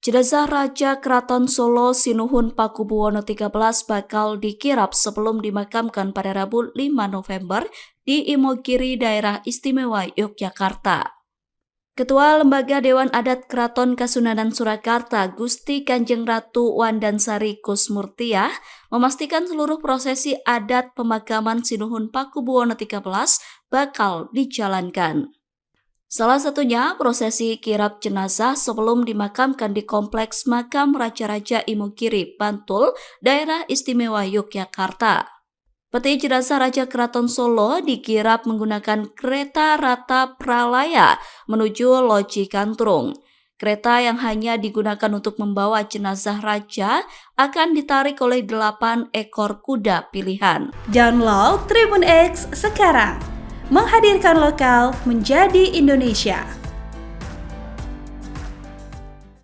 Jenazah Raja Keraton Solo Sinuhun Pakubuwono XIII bakal dikirap sebelum dimakamkan pada Rabu 5 November di Imogiri, Daerah Istimewa Yogyakarta. Ketua Lembaga Dewan Adat Keraton Kasunanan Surakarta, Gusti Kanjeng Ratu Wandansari Kusmurtiah, memastikan seluruh prosesi adat pemakaman Sinuhun Pakubuwono XIII bakal dijalankan. Salah satunya prosesi kirap jenazah sebelum dimakamkan di Kompleks Makam Raja-Raja Imogiri, Bantul, Daerah Istimewa Yogyakarta. Peti jenazah Raja Keraton Solo dikirap menggunakan kereta Rata Pralaya menuju Loji Kantrung. Kereta yang hanya digunakan untuk membawa jenazah raja akan ditarik oleh 8 ekor kuda pilihan. Download Tribun X sekarang. Menghadirkan lokal menjadi Indonesia.